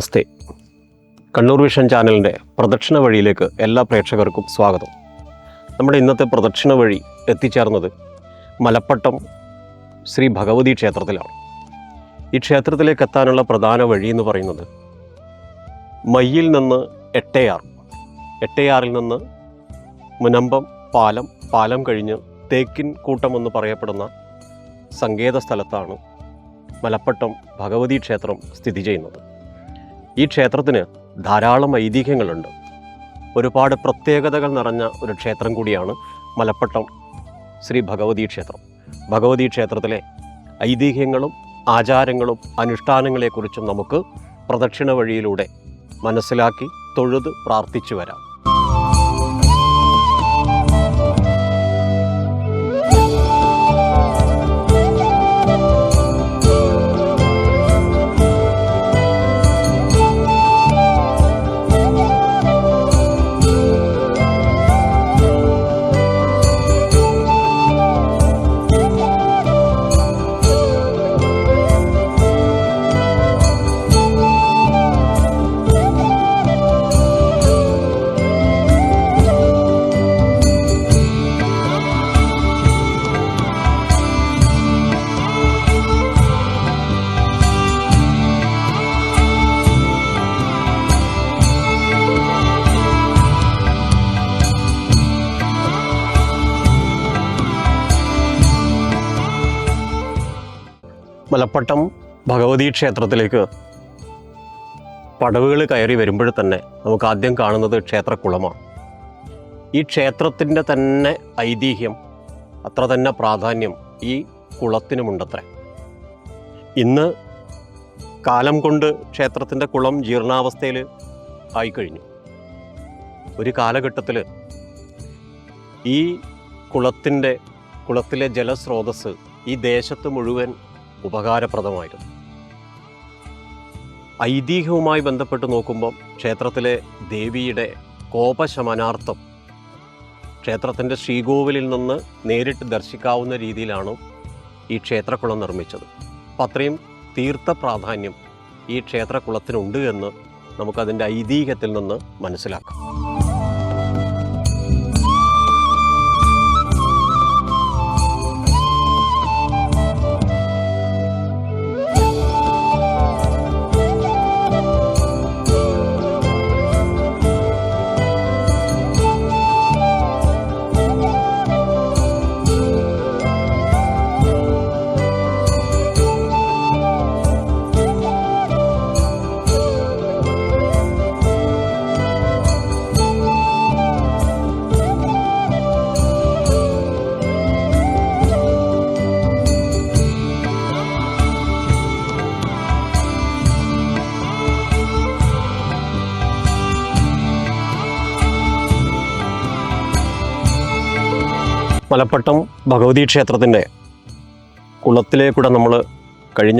നമസ്തേ. Kannur vision ചാനലിൻ്റെ പ്രദക്ഷിണ വഴിയിലേക്ക് എല്ലാ പ്രേക്ഷകർക്കും സ്വാഗതം. നമ്മുടെ ഇന്നത്തെ പ്രദക്ഷിണ വഴി എത്തിച്ചേർന്നത് മലപ്പട്ടം ശ്രീ ഭഗവതി ക്ഷേത്രത്തിലാണ്. ഈ ക്ഷേത്രത്തിലേക്ക് എത്താനുള്ള പ്രധാന വഴി എന്ന് പറയുന്നത് മയ്യിൽ നിന്ന് എട്ടയാറിൽ നിന്ന് മുനമ്പം പാലം കഴിഞ്ഞ് തേക്കിൻ കൂട്ടം എന്ന് പറയപ്പെടുന്ന സങ്കേത സ്ഥലത്താണ് മലപ്പട്ടം ഭഗവതി ക്ഷേത്രം സ്ഥിതി ചെയ്യുന്നത്. ഈ ക്ഷേത്രത്തിന് ധാരാളം ഐതിഹ്യങ്ങളുണ്ട്. ഒരുപാട് പ്രത്യേകതകൾ നിറഞ്ഞ ഒരു ക്ഷേത്രം കൂടിയാണ് മലപ്പട്ടം ശ്രീ ഭഗവതി ക്ഷേത്രം. ഭഗവതി ക്ഷേത്രത്തിലെ ഐതിഹ്യങ്ങളും ആചാരങ്ങളും അനുഷ്ഠാനങ്ങളെക്കുറിച്ചും നമുക്ക് പ്രദക്ഷിണ വഴിയിലൂടെ മനസ്സിലാക്കി തൊഴുത് പ്രാർത്ഥിച്ചു വരാം. മലപ്പട്ടം ഭഗവതി ക്ഷേത്രത്തിലേക്ക് പടവുകൾ കയറി വരുമ്പോൾ തന്നെ നമുക്ക് ആദ്യം കാണുന്നത് ക്ഷേത്രക്കുളമാണ്. ഈ ക്ഷേത്രത്തിൻ്റെ തന്നെ ഐതിഹ്യം, അത്ര തന്നെ പ്രാധാന്യം ഈ കുളത്തിനുമുണ്ടത്രേ. ഇന്ന് കാലം കൊണ്ട് ക്ഷേത്രത്തിൻ്റെ കുളം ജീർണാവസ്ഥയിൽ ആയിക്കഴിഞ്ഞു. ഒരു കാലഘട്ടത്തിൽ ഈ കുളത്തിലെ ജലസ്രോതസ് ഈ ദേശത്ത് മുഴുവൻ ഉപകാരപ്രദമായിരുന്നു. ഐതിഹ്യവുമായി ബന്ധപ്പെട്ട് നോക്കുമ്പം ക്ഷേത്രത്തിലെ ദേവിയുടെ കോപശമനാർത്ഥം ക്ഷേത്രത്തിൻ്റെ ശ്രീകോവിലിൽ നിന്ന് നേരിട്ട് ദർശിക്കാവുന്ന രീതിയിലാണ് ഈ ക്ഷേത്രക്കുളം നിർമ്മിച്ചത്. അപ്പം അത്രയും തീർത്ഥ പ്രാധാന്യം ഈ ക്ഷേത്രക്കുളത്തിനുണ്ട് എന്ന് നമുക്കതിൻ്റെ ഐതിഹ്യത്തിൽ നിന്ന് മനസ്സിലാക്കാം. മലപ്പട്ടം ഭഗവതി ക്ഷേത്രത്തിൻ്റെ കുളത്തിലേക്കൂടെ നമ്മൾ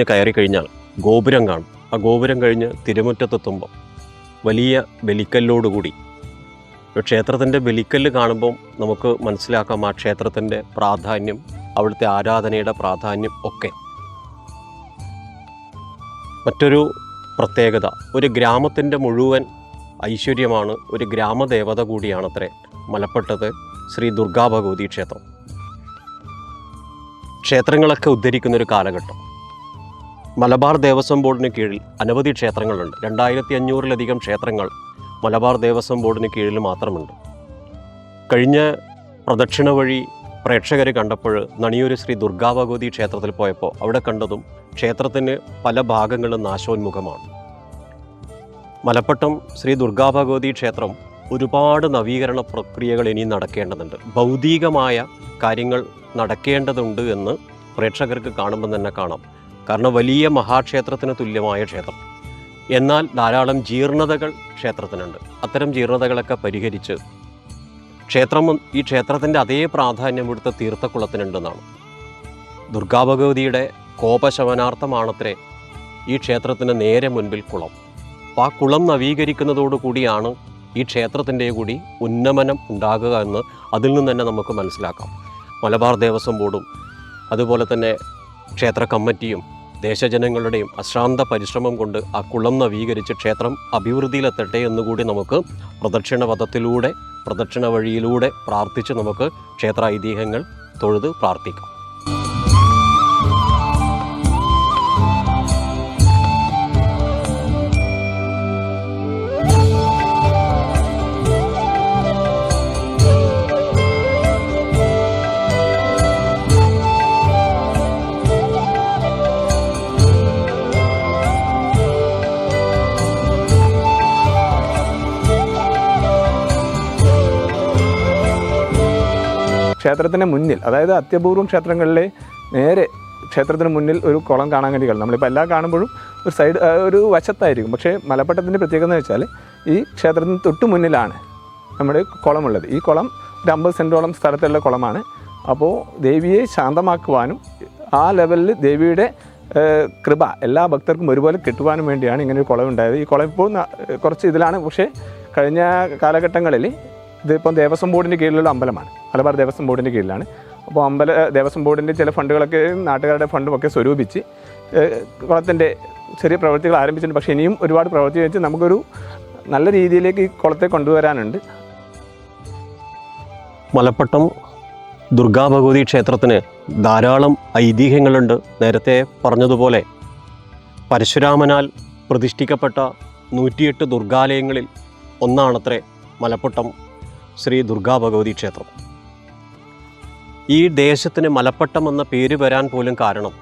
കയറി കഴിഞ്ഞാൽ ഗോപുരം കാണും. ആ ഗോപുരം കഴിഞ്ഞ് തിരുമുറ്റത്തെത്തുമ്പം വലിയ ബലിക്കല്ലോടുകൂടി ക്ഷേത്രത്തിൻ്റെ ബലിക്കല്ല് കാണുമ്പം നമുക്ക് മനസ്സിലാക്കാം ആ ക്ഷേത്രത്തിൻ്റെ പ്രാധാന്യം, അവിടുത്തെ ആരാധനയുടെ പ്രാധാന്യം ഒക്കെ. മറ്റൊരു പ്രത്യേകത, ഒരു ഗ്രാമത്തിൻ്റെ മുഴുവൻ ഐശ്വര്യമാണ്, ഒരു ഗ്രാമദേവത കൂടിയാണത്രേ മലപ്പട്ടത്ത് ശ്രീ ദുർഗാ ഭഗവതി ക്ഷേത്രം. ക്ഷേത്രങ്ങളൊക്കെ ഉദ്ധരിക്കുന്നൊരു കാലഘട്ടം. മലബാർ ദേവസ്വം ബോർഡിന് കീഴിൽ അനവധി ക്ഷേത്രങ്ങളുണ്ട്. 2500-ലധികം ക്ഷേത്രങ്ങൾ മലബാർ ദേവസ്വം ബോർഡിന് കീഴിൽ മാത്രമുണ്ട്. കഴിഞ്ഞ പ്രദക്ഷിണ വഴി പ്രേക്ഷകർ കണ്ടപ്പോൾ നണിയൂർ ശ്രീ ദുർഗാ ഭഗവതി ക്ഷേത്രത്തിൽ പോയപ്പോൾ അവിടെ കണ്ടതും ക്ഷേത്രത്തിന് പല ഭാഗങ്ങളും നാശോന്മുഖമാണ്. മലപ്പട്ടം ശ്രീ ദുർഗാ ഭഗവതി ക്ഷേത്രം ഒരുപാട് നവീകരണ പ്രക്രിയകൾ ഇനിയും നടക്കേണ്ടതുണ്ട്. ഭൗതികമായ കാര്യങ്ങൾ നടക്കേണ്ടതുണ്ട് എന്ന് പ്രേക്ഷകർക്ക് കാണുമ്പോൾ തന്നെ കാണാം. കാരണം വലിയ മഹാക്ഷേത്രത്തിന് തുല്യമായ ക്ഷേത്രം, എന്നാൽ ധാരാളം ജീർണതകൾ ക്ഷേത്രത്തിനുണ്ട്. അത്തരം ജീർണതകളൊക്കെ പരിഹരിച്ച് ഈ ക്ഷേത്രത്തിൻ്റെ അതേ പ്രാധാന്യം ഇവിടുത്തെ തീർത്ഥക്കുളത്തിനുണ്ടെന്നാണ്. ദുർഗാ ഭഗവതിയുടെ കോപശമനാർത്ഥമാണത്രേ ഈ ക്ഷേത്രത്തിന് നേരെ മുൻപിൽ കുളം. അപ്പോൾ ആ കുളം നവീകരിക്കുന്നതോടുകൂടിയാണ് ഈ ക്ഷേത്രത്തിൻ്റെ കൂടി ഉന്നമനം ഉണ്ടാകുക എന്ന് അതിൽ നിന്ന് തന്നെ നമുക്ക് മനസ്സിലാക്കാം. മലബാർ ദേവസ്വം ബോർഡും അതുപോലെ തന്നെ ക്ഷേത്ര കമ്മിറ്റിയും ദേശജനങ്ങളുടെയും അശ്രാന്ത പരിശ്രമം കൊണ്ട് ആ കുളം നവീകരിച്ച് ക്ഷേത്രം അഭിവൃദ്ധിയിലെത്തട്ടെ എന്നുകൂടി നമുക്ക് പ്രദക്ഷിണ പഥത്തിലൂടെ, പ്രദക്ഷിണ വഴിയിലൂടെ പ്രാർത്ഥിച്ച് നമുക്ക് ക്ഷേത്ര ഐതിഹ്യങ്ങൾ തൊഴുത് പ്രാർത്ഥിക്കാം. ക്ഷേത്രത്തിന് മുന്നിൽ, അതായത് അത്യപൂർവം ക്ഷേത്രങ്ങളിലെ നേരെ ക്ഷേത്രത്തിന് മുന്നിൽ ഒരു കുളം കാണാൻ വേണ്ടി കഴിയും. നമ്മളിപ്പോൾ എല്ലാം കാണുമ്പോഴും ഒരു സൈഡ് ഒരു വശത്തായിരിക്കും. പക്ഷേ മലപ്പട്ടത്തിൻ്റെ പ്രത്യേകത എന്ന് വെച്ചാൽ ഈ ക്ഷേത്രത്തിന് തൊട്ട് മുന്നിലാണ് നമ്മുടെ കുളമുള്ളത്. ഈ കുളം ഒരു 50 സെൻറ്റോളം സ്ഥലത്തുള്ള കുളമാണ്. അപ്പോൾ ദേവിയെ ശാന്തമാക്കുവാനും ആ ലെവലിൽ ദേവിയുടെ കൃപ എല്ലാ ഭക്തർക്കും ഒരുപോലെ കിട്ടുവാനും വേണ്ടിയാണ് ഇങ്ങനെ ഒരു കുളം ഉണ്ടായത്. ഈ കുളം ഇപ്പോൾ കുറച്ച് ഇതിലാണ്. പക്ഷേ കഴിഞ്ഞ കാലഘട്ടങ്ങളിൽ ഇതിപ്പം ദേവസ്വം ബോർഡിൻ്റെ കീഴിലുള്ള അമ്പലമാണ്, മലബാർ ദേവസ്വം ബോർഡിൻ്റെ കീഴിലാണ്. അപ്പോൾ ദേവസ്വം ബോർഡിൻ്റെ ചില ഫണ്ടുകളൊക്കെ നാട്ടുകാരുടെ ഫണ്ടുമൊക്കെ സ്വരൂപിച്ച് കുളത്തിൻ്റെ ചെറിയ പ്രവൃത്തികൾ ആരംഭിച്ചിട്ടുണ്ട്. പക്ഷേ ഇനിയും ഒരുപാട് പ്രവൃത്തി വെച്ച് നമുക്കൊരു നല്ല രീതിയിലേക്ക് ഈ കുളത്തെ കൊണ്ടുവരാനുണ്ട്. മലപ്പട്ടം ദുർഗാ ഭഗവതി ക്ഷേത്രത്തിന് ധാരാളം ഐതിഹ്യങ്ങളുണ്ട്. നേരത്തെ പറഞ്ഞതുപോലെ പരശുരാമനാൽ പ്രതിഷ്ഠിക്കപ്പെട്ട 108 ദുർഗാലയങ്ങളിൽ ഒന്നാണത്രേ മലപ്പട്ടം ശ്രീ ദുർഗാ ഭഗവതി ക്ഷേത്രം. ഈ ദേശത്തിന് മലപ്പട്ടം എന്ന പേര് വരാൻ പോലും കാരണം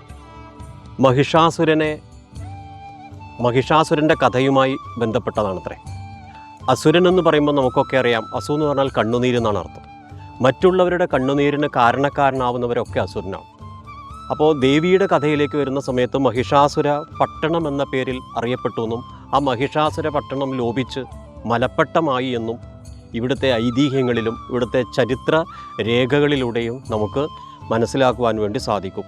മഹിഷാസുരൻ്റെ കഥയുമായി ബന്ധപ്പെട്ടതാണത്രേ. അസുരൻ എന്ന് പറയുമ്പോൾ നമുക്കൊക്കെ അറിയാം, അസു എന്ന് പറഞ്ഞാൽ കണ്ണുനീരെന്നാണ് അർത്ഥം. മറ്റുള്ളവരുടെ കണ്ണുനീരിന് കാരണക്കാരനാവുന്നവരൊക്കെ അസുരനാണ്. അപ്പോൾ ദേവിയുടെ കഥയിലേക്ക് വരുന്ന സമയത്ത് മഹിഷാസുര പട്ടണം എന്ന പേരിൽ അറിയപ്പെട്ടു എന്നും ആ മഹിഷാസുര പട്ടണം ലോപിച്ച് മലപ്പട്ടമായി എന്നും ഇവിടുത്തെ ഐതിഹ്യങ്ങളിലും ഇവിടുത്തെ ചരിത്ര രേഖകളിലൂടെയും നമുക്ക് മനസ്സിലാക്കുവാൻ വേണ്ടി സാധിക്കും.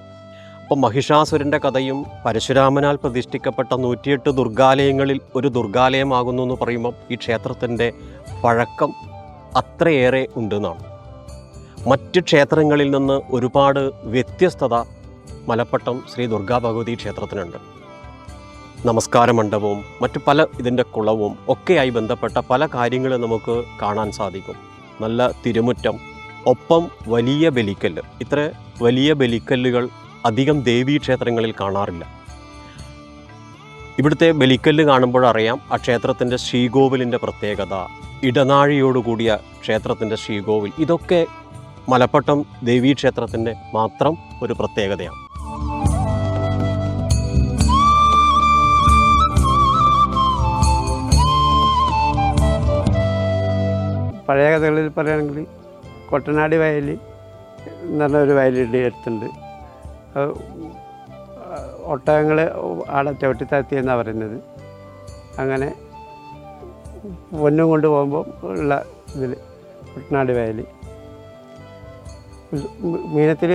അപ്പോൾ മഹിഷാസുരൻ്റെ കഥയും പരശുരാമനാൽ പ്രതിഷ്ഠിക്കപ്പെട്ട 108 ദുർഗാലയങ്ങളിൽ ഒരു ദുർഗാലയമാകുന്നു എന്ന് പറയുമ്പം ഈ ക്ഷേത്രത്തിൻ്റെ പഴക്കം അത്രയേറെ ഉണ്ടെന്നാണ്. മറ്റ് ക്ഷേത്രങ്ങളിൽ നിന്ന് ഒരുപാട് വ്യത്യസ്തത മലപ്പട്ടം ശ്രീ ദുർഗാ ഭഗവതി ക്ഷേത്രത്തിനുണ്ട്. നമസ്കാര മണ്ഡപവും മറ്റു പല ഇതിൻ്റെ കുളവും ഒക്കെയായി ബന്ധപ്പെട്ട പല കാര്യങ്ങളും നമുക്ക് കാണാൻ സാധിക്കും. നല്ല തിരുമുറ്റം, ഒപ്പം വലിയ ബലിക്കല്ല്. ഇത്ര വലിയ ബലിക്കല്ലുകൾ അധികം ദേവീക്ഷേത്രങ്ങളിൽ കാണാറില്ല. ഇവിടുത്തെ ബലിക്കല്ല് കാണുമ്പോഴറിയാം ആ ക്ഷേത്രത്തിൻ്റെ ശ്രീകോവിലിൻ്റെ പ്രത്യേകത, ഇടനാഴിയോടുകൂടിയ ക്ഷേത്രത്തിൻ്റെ ശ്രീകോവിൽ, ഇതൊക്കെ മലപ്പട്ടം ദേവീക്ഷേത്രത്തിൻ്റെ മാത്രം ഒരു പ്രത്യേകതയാണ്. പഴയ കഥകളിൽ പറയുകയാണെങ്കിൽ കൊട്ടനാടി വയൽ എന്ന് പറഞ്ഞൊരു വയലുണ്ട് അടുത്തുണ്ട്. ഒട്ടകങ്ങൾ ആടെ ചവിട്ടിത്താത്തിയെന്നാണ് പറയുന്നത്. അങ്ങനെ പൊന്നും കൊണ്ട് പോകുമ്പോൾ ഉള്ള ഇതിൽ കൊട്ടനാടി വയൽ. മീനത്തിൽ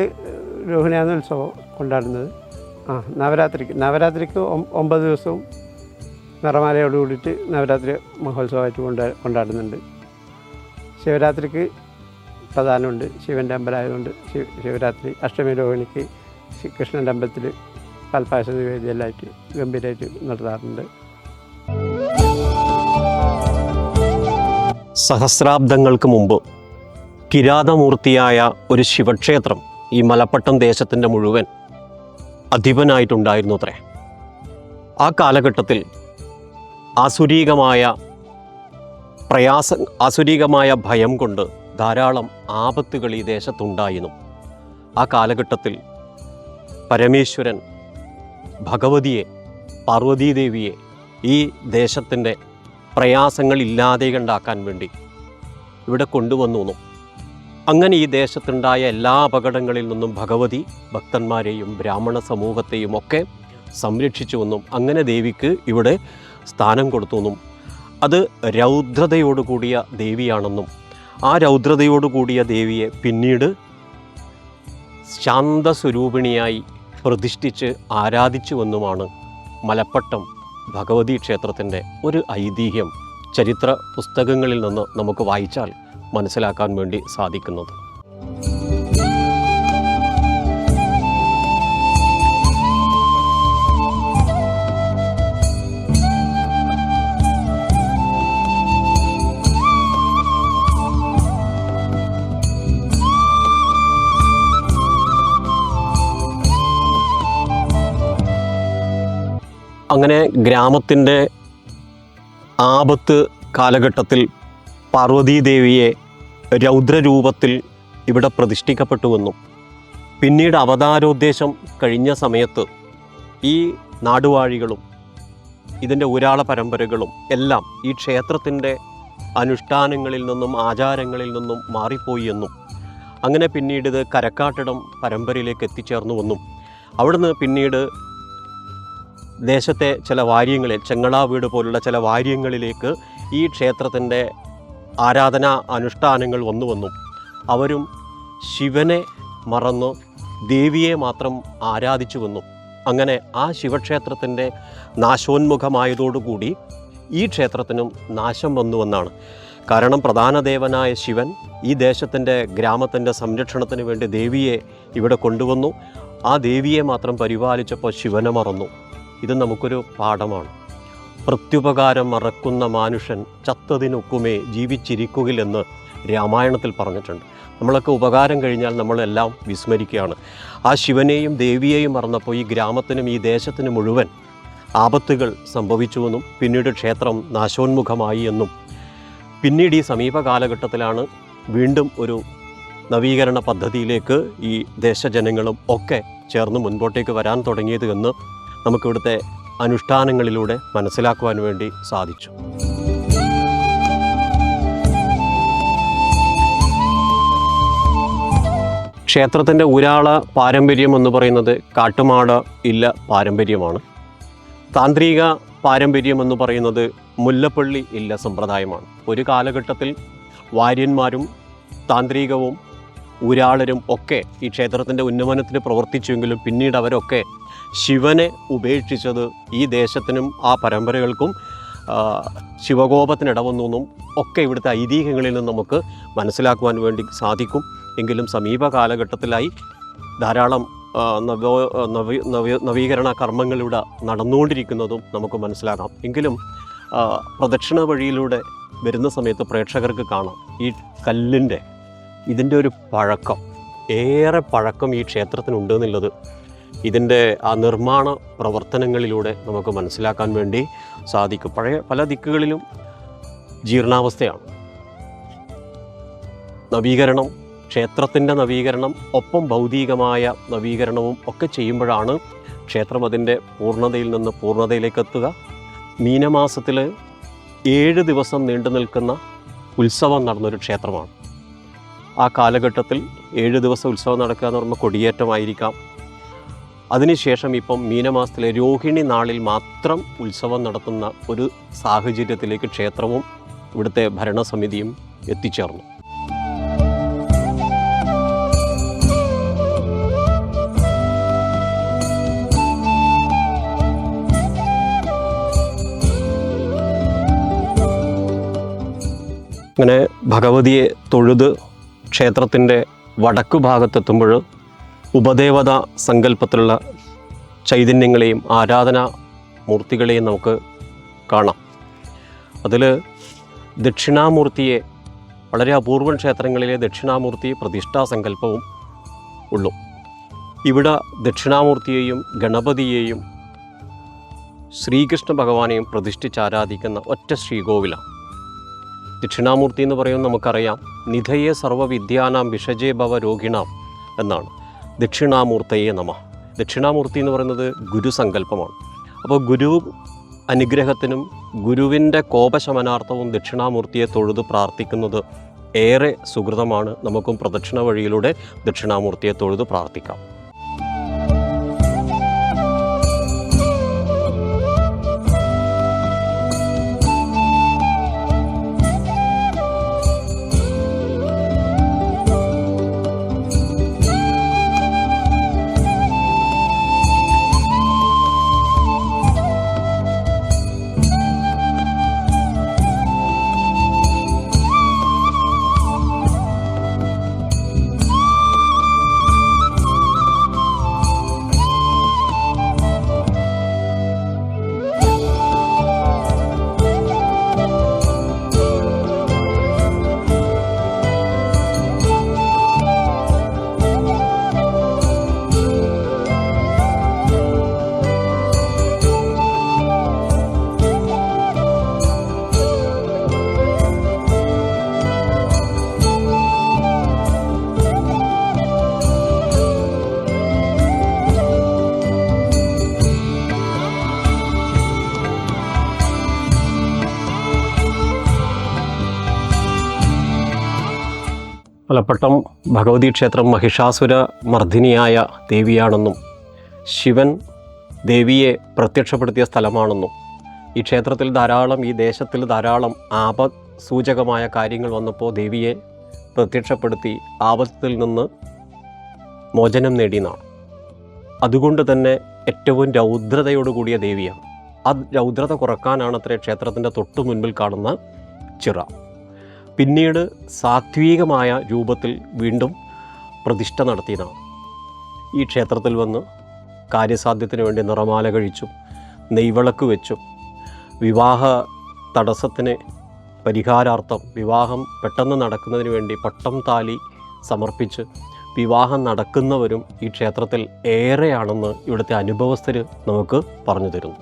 രോഹിണിയാണ് ഉത്സവം കൊണ്ടാടുന്നത്. നവരാത്രിക്ക് 9 ദിവസവും നിറമാലയോട് കൂടിയിട്ട് നവരാത്രി മഹോത്സവമായിട്ട് കൊണ്ടാടുന്നുണ്ട്. ശിവരാത്രിക്ക് പ്രധാനമുണ്ട്. ശിവൻ്റെ അമ്പലമായതുകൊണ്ട് ശിവരാത്രി. അഷ്ടമി രോഹിണിക്ക് കൃഷ്ണൻ്റെ അമ്പലത്തിൽ പാൽപ്പായസ നിവേദ്യമെല്ലാമായിട്ട് ഗംഭീരമായിട്ട് നടത്താറുണ്ട്. സഹസ്രാബ്ദങ്ങൾക്ക് മുമ്പ് കിരാതമൂർത്തിയായ ഒരു ശിവക്ഷേത്രം ഈ മലപ്പട്ടം ദേശത്തിൻ്റെ മുഴുവൻ അധിപനായിട്ടുണ്ടായിരുന്നു അത്രേ. ആ കാലഘട്ടത്തിൽ ആസുരീകമായ ഭയം കൊണ്ട് ധാരാളം ആപത്തുകൾ ഈ ദേശത്തുണ്ടായിരുന്നു. ആ കാലഘട്ടത്തിൽ പരമേശ്വരൻ ഭഗവതിയെ, പാർവതീദേവിയെ ഈ ദേശത്തിൻ്റെ പ്രയാസങ്ങൾ ഇല്ലാതെ കണ്ടാക്കാൻ വേണ്ടി ഇവിടെ കൊണ്ടുവന്നു. അങ്ങനെ ഈ ദേശത്തുണ്ടായ എല്ലാ അപകടങ്ങളിൽ നിന്നും ഭഗവതി ഭക്തന്മാരെയും ബ്രാഹ്മണ സമൂഹത്തെയും ഒക്കെ സംരക്ഷിച്ചുവെന്നും അങ്ങനെ ദേവിക്ക് ഇവിടെ സ്ഥാനം കൊടുത്തുവെന്നും അത് രൗദ്രതയോടുകൂടിയ ദേവിയാണെന്നും ആ രൗദ്രതയോടുകൂടിയ ദേവിയെ പിന്നീട് ശാന്തസ്വരൂപിണിയായി പ്രതിഷ്ഠിച്ച് ആരാധിച്ചുവെന്നുമാണ് മലപ്പട്ടം ഭഗവതി ക്ഷേത്രത്തിൻ്റെ ഒരു ഐതിഹ്യം ചരിത്ര പുസ്തകങ്ങളിൽ നിന്ന് നമുക്ക് വായിച്ചാൽ മനസ്സിലാക്കാൻ വേണ്ടി സാധിക്കുന്നത്. അങ്ങനെ ഗ്രാമത്തിൻ്റെ ആപത്ത് കാലഘട്ടത്തിൽ പാർവതീദേവിയെ രൗദ്രരൂപത്തിൽ ഇവിടെ പ്രതിഷ്ഠിക്കപ്പെട്ടുവെന്നും പിന്നീട് അവതാരോദ്ദേശം കഴിഞ്ഞ സമയത്ത് ഈ നാടുവാഴികളും ഇതിൻ്റെ ഊരാള പരമ്പരകളും എല്ലാം ഈ ക്ഷേത്രത്തിൻ്റെ അനുഷ്ഠാനങ്ങളിൽ നിന്നും ആചാരങ്ങളിൽ നിന്നും മാറിപ്പോയി എന്നും അങ്ങനെ പിന്നീട് ഇത് കരക്കാട്ടിടം പരമ്പരയിലേക്ക് എത്തിച്ചേർന്നുവെന്നും അവിടുന്ന് പിന്നീട് ദേശത്തെ ചില വാര്യങ്ങളിൽ ചെങ്ങളാവീട് പോലുള്ള ചില വാര്യങ്ങളിലേക്ക് ഈ ക്ഷേത്രത്തിൻ്റെ ആരാധനാ അനുഷ്ഠാനങ്ങൾ വന്നുവെന്നും അവരും ശിവനെ മറന്ന് ദേവിയെ മാത്രം ആരാധിച്ചുവെന്നും അങ്ങനെ ആ ശിവക്ഷേത്രത്തിൻ്റെ നാശോന്മുഖമായതോടുകൂടി ഈ ക്ഷേത്രത്തിനും നാശം വന്നുവെന്നാണ്. കാരണം പ്രധാന ദേവനായ ശിവൻ ഈ ദേശത്തിൻ്റെ ഗ്രാമത്തിൻ്റെ സംരക്ഷണത്തിന് വേണ്ടി ദേവിയെ ഇവിടെ കൊണ്ടുവന്നു. ആ ദേവിയെ മാത്രം പരിപാലിച്ചപ്പോൾ ശിവനെ മറന്നു. ഇത് നമുക്കൊരു പാഠമാണ്. പ്രത്യുപകാരം മറക്കുന്ന മാനുഷൻ ചത്തതിനൊക്കുമേ ജീവിച്ചിരിക്കുകയില്ലെന്ന് രാമായണത്തിൽ പറഞ്ഞിട്ടുണ്ട്. നമ്മളൊക്കെ ഉപകാരം കഴിഞ്ഞാൽ നമ്മളെല്ലാം വിസ്മരിക്കുകയാണ്. ആ ശിവനെയും ദേവിയെയും മറന്നപ്പോൾ ഈ ഗ്രാമത്തിനും ഈ ദേശത്തിന് മുഴുവൻ ആപത്തുകൾ സംഭവിച്ചുവെന്നും പിന്നീട് ക്ഷേത്രം നാശോന്മുഖമായി എന്നും പിന്നീട് ഈ സമീപ കാലഘട്ടത്തിലാണ് വീണ്ടും ഒരു നവീകരണ പദ്ധതിയിലേക്ക് ഈ ദേശജനങ്ങളും ഒക്കെ ചേർന്ന് മുൻപോട്ടേക്ക് വരാൻ തുടങ്ങിയത് എന്ന് നമുക്കിവിടുത്തെ അനുഷ്ഠാനങ്ങളിലൂടെ മനസ്സിലാക്കുവാൻ വേണ്ടി സാധിച്ചു. ക്ഷേത്രത്തിൻ്റെ ഊരാള പാരമ്പര്യം എന്ന് പറയുന്നത് കാട്ടുമാട ഇല്ല പാരമ്പര്യമാണ്. താന്ത്രിക പാരമ്പര്യം എന്ന് പറയുന്നത് മുല്ലപ്പള്ളി ഇല്ല സമ്പ്രദായമാണ്. ഒരു കാലഘട്ടത്തിൽ വാര്യന്മാരും താന്ത്രികവും ഊരാളരും ഒക്കെ ഈ ക്ഷേത്രത്തിൻ്റെ ഉന്നമനത്തിന് പ്രവർത്തിച്ചുവെങ്കിലും പിന്നീട് അവരൊക്കെ ശിവനെ ഉപേക്ഷിച്ചത് ഈ ദേശത്തിനും ആ പരമ്പരകൾക്കും ശിവകോപത്തിനിടവെന്നും ഒക്കെ ഇവിടുത്തെ ഐതിഹ്യങ്ങളിൽ നിന്ന് നമുക്ക് മനസ്സിലാക്കുവാൻ വേണ്ടി സാധിക്കും. എങ്കിലും സമീപ കാലഘട്ടത്തിലായി ധാരാളം നവീകരണ കർമ്മങ്ങളിവിടെ നടന്നുകൊണ്ടിരിക്കുന്നതും നമുക്ക് മനസ്സിലാക്കാം. എങ്കിലും പ്രദക്ഷിണ വഴിയിലൂടെ വരുന്ന സമയത്ത് പ്രേക്ഷകർക്ക് കാണാം ഈ കല്ലിൻ്റെ ഇതിൻ്റെ ഒരു പഴക്കം, ഏറെ പഴക്കം ഈ ക്ഷേത്രത്തിനുണ്ട് എന്നുള്ളത് ഇതിൻ്റെ ആ നിർമ്മാണ പ്രവർത്തനങ്ങളിലൂടെ നമുക്ക് മനസ്സിലാക്കാൻ വേണ്ടി സാധിക്കും. പഴയ പല ദിക്കുകളിലും ജീർണാവസ്ഥയാണ്. നവീകരണം, ക്ഷേത്രത്തിൻ്റെ നവീകരണം ഒപ്പം ഭൗതികമായ നവീകരണവും ഒക്കെ ചെയ്യുമ്പോഴാണ് ക്ഷേത്രം അതിൻ്റെ പൂർണ്ണതയിൽ നിന്ന് പൂർണ്ണതയിലേക്ക് എത്തുക. മീനമാസത്തിൽ 7 ദിവസം നീണ്ടു നിൽക്കുന്ന ഉത്സവം നടന്നൊരു ക്ഷേത്രമാണ്. ആ കാലഘട്ടത്തിൽ 7 ദിവസം ഉത്സവം നടക്കുക എന്ന് പറയുമ്പോൾ കൊടിയേറ്റമായിരിക്കാം. അതിനുശേഷം ഇപ്പം മീനമാസത്തിലെ രോഹിണി നാളിൽ മാത്രം ഉത്സവം നടത്തുന്ന ഒരു സാഹചര്യത്തിലേക്ക് ക്ഷേത്രവും ഇവിടുത്തെ ഭരണസമിതിയും എത്തിച്ചേർന്നു. അങ്ങനെ ഭഗവതിയെ തൊഴുത് ക്ഷേത്രത്തിൻ്റെ വടക്കു ഭാഗത്തെത്തുമ്പോൾ ഉപദേവത സങ്കല്പത്തിലുള്ള ചൈതന്യങ്ങളെയും ആരാധനാ മൂർത്തികളെയും നമുക്ക് കാണാം. അതിൽ ദക്ഷിണാമൂർത്തിയെ, വളരെ അപൂർവം ക്ഷേത്രങ്ങളിലെ ദക്ഷിണാമൂർത്തി പ്രതിഷ്ഠാ സങ്കല്പവും ഉള്ളൂ. ഇവിടെ ദക്ഷിണാമൂർത്തിയെയും ഗണപതിയെയും ശ്രീകൃഷ്ണ ഭഗവാനെയും പ്രതിഷ്ഠിച്ച് ആരാധിക്കുന്ന ഒറ്റ ശ്രീകോവിലാണ്. ദക്ഷിണാമൂർത്തി എന്ന് പറയുന്നത് നമുക്കറിയാം, നിധയെ സർവ്വവിദ്യാനാം വിഷജേ ഭവ രോഗിണാം എന്നാണ്. ദക്ഷിണാമൂർത്തയെ നമ. ദക്ഷിണാമൂർത്തി എന്ന് പറയുന്നത് ഗുരുസങ്കല്പമാണ്. അപ്പോൾ ഗുരു അനുഗ്രഹത്തിനും ഗുരുവിൻ്റെ കോപശമനാർത്ഥവും ദക്ഷിണാമൂർത്തിയെ തൊഴുത് പ്രാർത്ഥിക്കുന്നത് ഏറെ സുഹൃതമാണ്. നമുക്കും പ്രദക്ഷിണ വഴിയിലൂടെ ദക്ഷിണാമൂർത്തിയെ തൊഴുത് പ്രാർത്ഥിക്കാം. മലപ്പട്ടം ഭഗവതി ക്ഷേത്രം മഹിഷാസുര മർദ്ദിനിയായ ദേവിയാണെന്നും ശിവൻ ദേവിയെ പ്രത്യക്ഷപ്പെടുത്തിയ സ്ഥലമാണെന്നും ഈ ക്ഷേത്രത്തിൽ ധാരാളം, ഈ ദേശത്തിൽ ധാരാളം ആപത് സൂചകമായ കാര്യങ്ങൾ വന്നപ്പോൾ ദേവിയെ പ്രത്യക്ഷപ്പെടുത്തി ആപത്തിൽ നിന്ന് മോചനം നേടിയെന്നാണ്. അതുകൊണ്ട് തന്നെ ഏറ്റവും രൗദ്രതയോടുകൂടിയ ദേവിയാണ്. ആ രൗദ്രത കുറക്കാനാണ് അത്രേ ക്ഷേത്രത്തിൻ്റെ തൊട്ടു മുൻപിൽ കാണുന്ന ചിറ. പിന്നീട് സാത്വികമായ രൂപത്തിൽ വീണ്ടും പ്രതിഷ്ഠ നടത്തിയതാണ്. ഈ ക്ഷേത്രത്തിൽ വന്ന് കാര്യസാധ്യത്തിന് വേണ്ടി നിറമാല കഴിച്ചും നെയ്വിളക്ക് വെച്ചും വിവാഹ തടസ്സത്തിന് പരിഹാരാർത്ഥം വിവാഹം പെട്ടെന്ന് നടക്കുന്നതിന് വേണ്ടി പട്ടം താലി സമർപ്പിച്ച് വിവാഹം നടക്കുന്നവരും ഈ ക്ഷേത്രത്തിൽ ഏറെയാണെന്ന് ഇവിടുത്തെ അനുഭവസ്ഥർ നമുക്ക് പറഞ്ഞു തരുന്നു.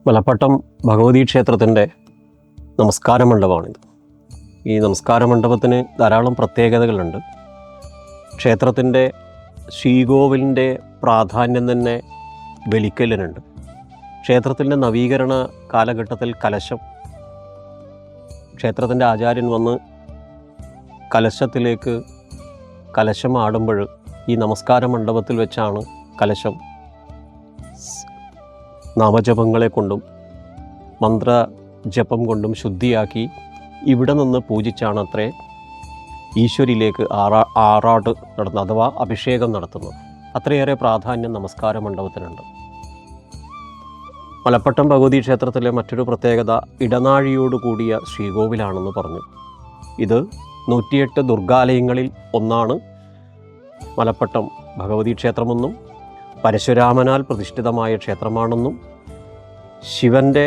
മലപ്പട്ടം ഭഗവതി ക്ഷേത്രത്തിൻ്റെ നമസ്കാര മണ്ഡപമാണിത്. ഈ നമസ്കാര മണ്ഡപത്തിന് ധാരാളം പ്രത്യേകതകളുണ്ട്. ക്ഷേത്രത്തിൻ്റെ ശ്രീകോവിലിൻ്റെ പ്രാധാന്യം തന്നെ വെളിക്കലിനുണ്ട്. ക്ഷേത്രത്തിൻ്റെ നവീകരണ കാലഘട്ടത്തിൽ ക്ഷേത്രത്തിൻ്റെ ആചാര്യൻ വന്ന് കലശത്തിലേക്ക് കലശം ആടുമ്പോൾ ഈ നമസ്കാര മണ്ഡപത്തിൽ വെച്ചാണ് കലശം നാമജപങ്ങളെ കൊണ്ടും മന്ത്രജപം കൊണ്ടും ശുദ്ധിയാക്കി ഇവിടെ നിന്ന് പൂജിച്ചാണ് അത്രേ ഈശ്വരിലേക്ക് ആറാട്ട് നടത്തുന്നത്, അഥവാ അഭിഷേകം നടത്തുന്നത്. അത്രയേറെ പ്രാധാന്യം നമസ്കാര മണ്ഡപത്തിനുണ്ട്. മലപ്പട്ടം ഭഗവതി ക്ഷേത്രത്തിലെ മറ്റൊരു പ്രത്യേകത ഇടനാഴിയോടുകൂടിയ ശ്രീകോവിലാണെന്ന് പറഞ്ഞു. ഇത് 108 ദുർഗാലയങ്ങളിൽ ഒന്നാണ് മലപ്പട്ടം ഭഗവതി ക്ഷേത്രമെന്നും പരശുരാമനാൽ പ്രതിഷ്ഠിതമായ ക്ഷേത്രമാണെന്നും ശിവൻ്റെ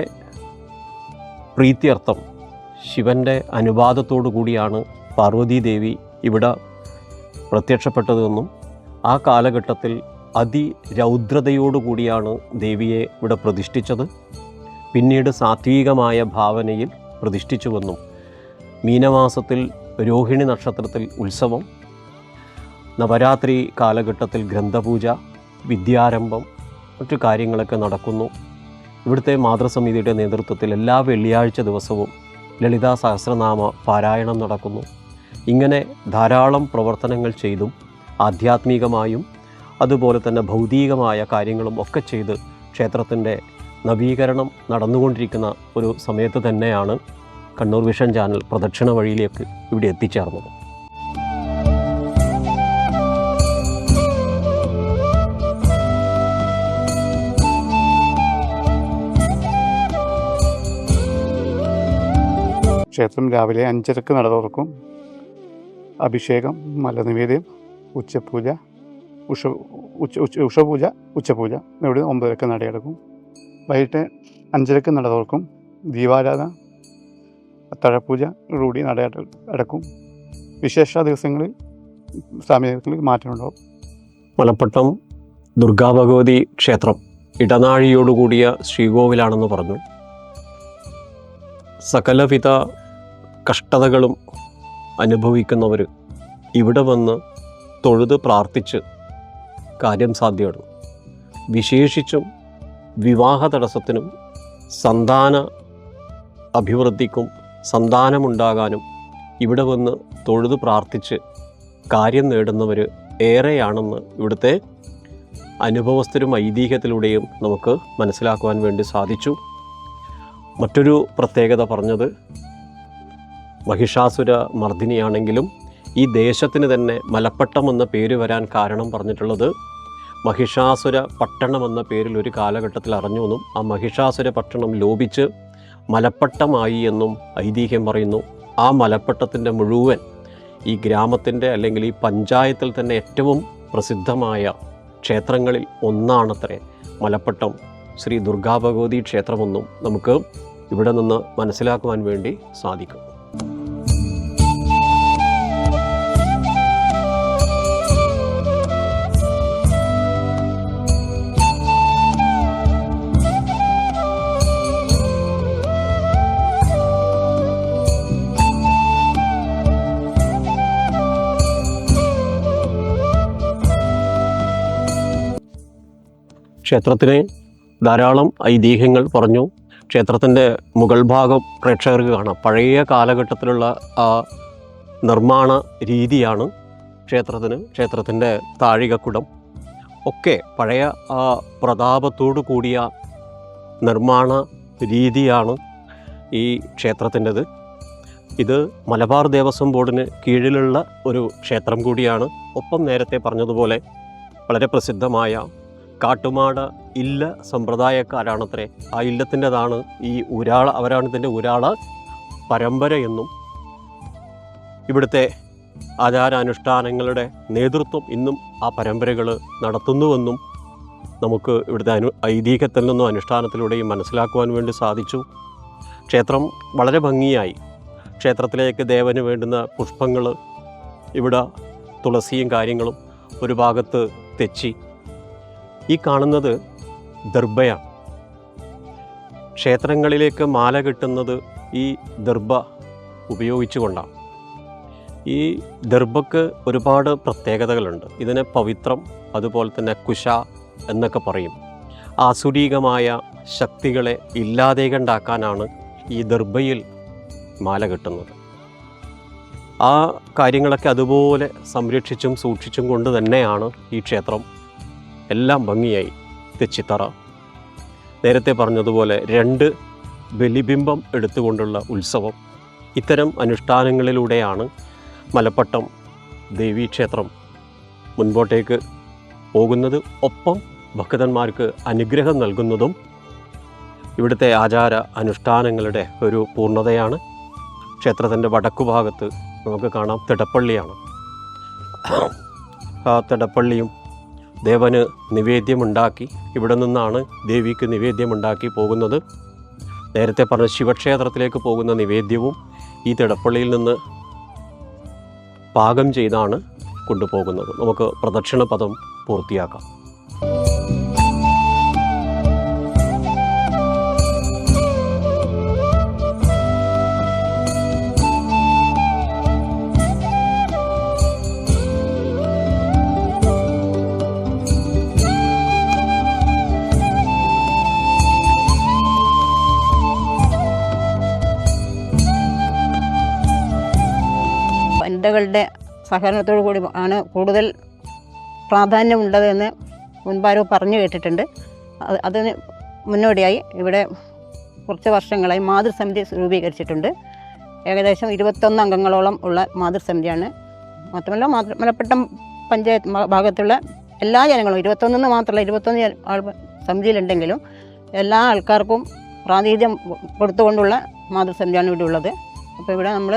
പ്രീത്യർത്ഥം ശിവൻ്റെ അനുവാദത്തോടു കൂടിയാണ് പാർവതീദേവി ഇവിടെ പ്രത്യക്ഷപ്പെട്ടതെന്നും ആ കാലഘട്ടത്തിൽ അതിരൗദ്രതയോടുകൂടിയാണ് ദേവിയെ ഇവിടെ പ്രതിഷ്ഠിച്ചത്. പിന്നീട് സാത്വികമായ ഭാവനയിൽ പ്രതിഷ്ഠിച്ചുവെന്നും മീനമാസത്തിൽ രോഹിണി നക്ഷത്രത്തിൽ ഉത്സവം, നവരാത്രി കാലഘട്ടത്തിൽ ഗ്രന്ഥപൂജ, വിദ്യാരംഭം, മറ്റു കാര്യങ്ങളൊക്കെ നടക്കുന്നു. ഇവിടുത്തെ മാതൃസമിതിയുടെ നേതൃത്വത്തിൽ എല്ലാ വെള്ളിയാഴ്ച ദിവസവും ലളിതാ സഹസ്രനാമ പാരായണം നടക്കുന്നു. ഇങ്ങനെ ധാരാളം പ്രവർത്തനങ്ങൾ ചെയ്തും ആധ്യാത്മികമായും അതുപോലെ തന്നെ ഭൗതികമായ കാര്യങ്ങളും ഒക്കെ ചെയ്ത് ക്ഷേത്രത്തിൻ്റെ നവീകരണം നടന്നുകൊണ്ടിരിക്കുന്ന ഒരു സമയത്ത് തന്നെയാണ് കണ്ണൂർ വിഷൻ ചാനൽ പ്രദക്ഷിണ വഴിയിലേക്ക് ഇവിടെ എത്തിച്ചേർന്നത്. ക്ഷേത്രം രാവിലെ 5:30 നട തുറക്കും. അഭിഷേകം, മലനിവേദ്യം, ഉച്ചപൂജ, ഉഷപൂജ, ഉച്ചപൂജ ഇവിടെ 9:30 നടയടക്കും. വൈകിട്ട് 5:30 നട തുറക്കും. ദീപാരാധന, അത്താഴപൂജ കൂടി നട അടക്കും. വിശേഷ ദിവസങ്ങളിൽ സമയങ്ങളിൽ മാറ്റമുണ്ടാകും. മലപ്പട്ടം ദുർഗാഭഗവതി ക്ഷേത്രം ഇടനാഴിയോടുകൂടിയ ശ്രീകോവിലാണെന്ന് പറഞ്ഞു. സകലവിധ കഷ്ടതകളും അനുഭവിക്കുന്നവർ ഇവിടെ വന്ന് തൊഴുത് പ്രാർത്ഥിച്ച് കാര്യം സാധ്യമാണ്. വിശേഷിച്ചും വിവാഹ തടസ്സത്തിനും സന്താന അഭിവൃദ്ധിക്കും സന്താനമുണ്ടാകാനും ഇവിടെ വന്ന് തൊഴുത് പ്രാർത്ഥിച്ച് കാര്യം നേടുന്നവർ ഏറെയാണെന്ന് ഇവിടുത്തെ അനുഭവസ്ഥരും ഐതിഹ്യത്തിലൂടെയും നമുക്ക് മനസ്സിലാക്കുവാൻ വേണ്ടി സാധിച്ചു. മറ്റൊരു പ്രത്യേകത പറഞ്ഞത് മഹിഷാസുര മർദ്ദിനിയാണെങ്കിലും ഈ ദേശത്തിന് തന്നെ മലപ്പട്ടം എന്ന പേര് വരാൻ കാരണം പറഞ്ഞിട്ടുള്ളത് മഹിഷാസുര പട്ടണം എന്ന പേരിൽ ഒരു കാലഘട്ടത്തിൽ അറിഞ്ഞുവെന്നും ആ മഹിഷാസുര പട്ടണം ലോപിച്ച് മലപ്പട്ടമായി എന്നും ഐതിഹ്യം പറയുന്നു. ആ മലപ്പട്ടത്തിൻ്റെ മുഴുവൻ ഈ ഗ്രാമത്തിൻ്റെ അല്ലെങ്കിൽ ഈ പഞ്ചായത്തിൽ തന്നെ ഏറ്റവും പ്രസിദ്ധമായ ക്ഷേത്രങ്ങളിൽ ഒന്നാണത്രേ മലപ്പട്ടം ശ്രീ ദുർഗാഭഗവതി ക്ഷേത്രമെന്നും നമുക്ക് ഇവിടെ നിന്ന് മനസ്സിലാക്കുവാൻ വേണ്ടി സാധിക്കും. ക്ഷേത്രത്തിന് ധാരാളം ഐതിഹ്യങ്ങൾ പറഞ്ഞു. ക്ഷേത്രത്തിൻ്റെ മുകൾ ഭാഗം പ്രേക്ഷകർക്ക് കാണാം. പഴയ കാലഘട്ടത്തിലുള്ള ആ നിർമ്മാണ രീതിയാണ് ക്ഷേത്രത്തിൻ്റെ താഴികക്കുടം ഒക്കെ പഴയ ആ പ്രതാപത്തോടു കൂടിയ നിർമ്മാണ രീതിയാണ് ഈ ക്ഷേത്രത്തിൻ്റെത്. ഇത് മലബാർ ദേവസ്വം ബോർഡിന് കീഴിലുള്ള ഒരു ക്ഷേത്രം കൂടിയാണ്. ഒപ്പം നേരത്തെ പറഞ്ഞതുപോലെ വളരെ പ്രസിദ്ധമായ കാട്ടുമാട ഇല്ല സമ്പ്രദായക്കാരാണത്രേ. ആ ഇല്ലത്തിൻ്റെതാണ് ഈ ഉരാള, അവരാണ് ഇതിൻ്റെ ഉരാള പരമ്പര എന്നും ഇവിടുത്തെ ആചാരാനുഷ്ഠാനങ്ങളുടെ നേതൃത്വം ഇന്നും ആ പരമ്പരകൾ നടത്തുന്നുവെന്നും നമുക്ക് ഇവിടുത്തെ ഐതിഹ്യത്തിൽ നിന്നും അനുഷ്ഠാനത്തിലൂടെയും മനസ്സിലാക്കുവാൻ വേണ്ടി സാധിച്ചു. ക്ഷേത്രം വളരെ ഭംഗിയായി, ക്ഷേത്രത്തിലേക്ക് ദേവന് വേണ്ടുന്ന പുഷ്പങ്ങൾ, ഇവിടെ തുളസിയും കാര്യങ്ങളും, ഒരു ഭാഗത്ത് തെച്ചി. ഈ കാണുന്നത് ദർഭയാണ്. ക്ഷേത്രങ്ങളിലേക്ക് മാല കെട്ടുന്നത് ഈ ദർഭ ഉപയോഗിച്ചുകൊണ്ടാണ്. ഈ ദർഭയ്ക്ക് ഒരുപാട് പ്രത്യേകതകളുണ്ട്. ഇതിന് പവിത്രം, അതുപോലെ തന്നെ കുശ എന്നൊക്കെ പറയും. ആസുരീകമായ ശക്തികളെ ഇല്ലാതെയുണ്ടാക്കാനാണ് ഈ ദർഭയിൽ മാല കെട്ടുന്നത്. ആ കാര്യങ്ങളൊക്കെ അതുപോലെ സംരക്ഷിച്ചും സൂക്ഷിച്ചും കൊണ്ട് തന്നെയാണ് ഈ ക്ഷേത്രം എല്ലാം ഭംഗിയായി. തെച്ചിത്തറ, നേരത്തെ പറഞ്ഞതുപോലെ 2 ബലിബിംബം എടുത്തുകൊണ്ടുള്ള ഉത്സവം, ഇത്തരം അനുഷ്ഠാനങ്ങളിലൂടെയാണ് മലപ്പട്ടം ദേവീക്ഷേത്രം മുൻപോട്ടേക്ക് പോകുന്നത്. ഒപ്പം ഭക്തന്മാർക്ക് അനുഗ്രഹം നൽകുന്നതും ഇവിടുത്തെ ആചാര അനുഷ്ഠാനങ്ങളുടെ ഒരു പൂർണ്ണതയാണ്. ക്ഷേത്രത്തിൻ്റെ വടക്കുഭാഗത്ത് നമുക്ക് കാണാം തിടപ്പള്ളിയാണ്. ആ തിടപ്പള്ളിയും ദേവന് നിവേദ്യമുണ്ടാക്കി, ഇവിടെ നിന്നാണ് ദേവിക്ക് നിവേദ്യമുണ്ടാക്കി പോകുന്നത്. നേരത്തെ പറഞ്ഞ ശിവക്ഷേത്രത്തിലേക്ക് പോകുന്ന നിവേദ്യവും ഈ തിടപ്പള്ളിയിൽ നിന്ന് പാകം ചെയ്താണ് കൊണ്ടുപോകുന്നത്. നമുക്ക് പ്രദക്ഷിണ പദം പൂർത്തിയാക്കാം. വനിതകളുടെ സഹകരണത്തോടു കൂടി ആണ് കൂടുതൽ പ്രാധാന്യമുള്ളതെന്ന് മുൻപാരോ പറഞ്ഞു കേട്ടിട്ടുണ്ട്. അതിന് മുന്നോടിയായി ഇവിടെ കുറച്ച് വർഷങ്ങളായി മാതൃസമിതി രൂപീകരിച്ചിട്ടുണ്ട്. ഏകദേശം 21 അംഗങ്ങളോളം ഉള്ള മാതൃസമിതിയാണ്. മാത്രമല്ല മലപ്പട്ടം പഞ്ചായത്ത് ഭാഗത്തുള്ള എല്ലാ ജനങ്ങളും 21 മാത്രമല്ല 21 ആൾ സമിതിയിലുണ്ടെങ്കിലും എല്ലാ ആൾക്കാർക്കും പ്രാതിനിധ്യം കൊടുത്തുകൊണ്ടുള്ള മാതൃസമിതിയാണ് ഇവിടെ ഉള്ളത്. അപ്പോൾ ഇവിടെ നമ്മൾ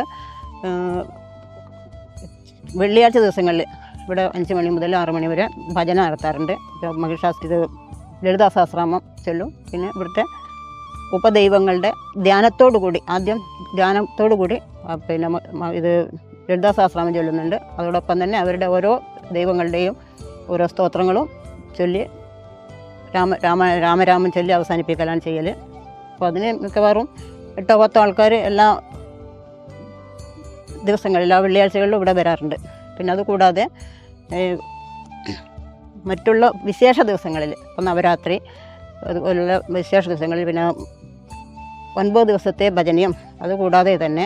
വെള്ളിയാഴ്ച ദിവസങ്ങളിൽ ഇവിടെ 5 മണി മുതൽ 6 മണി വരെ ഭജന നടത്താറുണ്ട്. ഇത് ലളിതാ സഹസ്രനാമം ചൊല്ലും. പിന്നെ ഇവിടുത്തെ ഉപദൈവങ്ങളുടെ ധ്യാനത്തോടു കൂടി പിന്നെ ഇത് ലളിതാ സഹസ്രനാമം ചൊല്ലുന്നുണ്ട്. അതോടൊപ്പം തന്നെ അവരുടെ ഓരോ ദൈവങ്ങളുടെയും ഓരോ സ്തോത്രങ്ങളും ചൊല്ലി രാമരാമൻ ചൊല്ലി അവസാനിപ്പിക്കലാണ് ചെയ്യൽ. അപ്പോൾ അതിന് മിക്കവാറും 8-10 ആൾക്കാർ എല്ലാ ദിവസങ്ങളിൽ, ആ വെള്ളിയാഴ്ചകളിലും ഇവിടെ വരാറുണ്ട്. പിന്നെ അതുകൂടാതെ മറ്റുള്ള വിശേഷ ദിവസങ്ങളിൽ, ഇപ്പം നവരാത്രി അതുപോലുള്ള വിശേഷ ദിവസങ്ങളിൽ പിന്നെ 9 ദിവസത്തെ ഭജനയും, അതുകൂടാതെ തന്നെ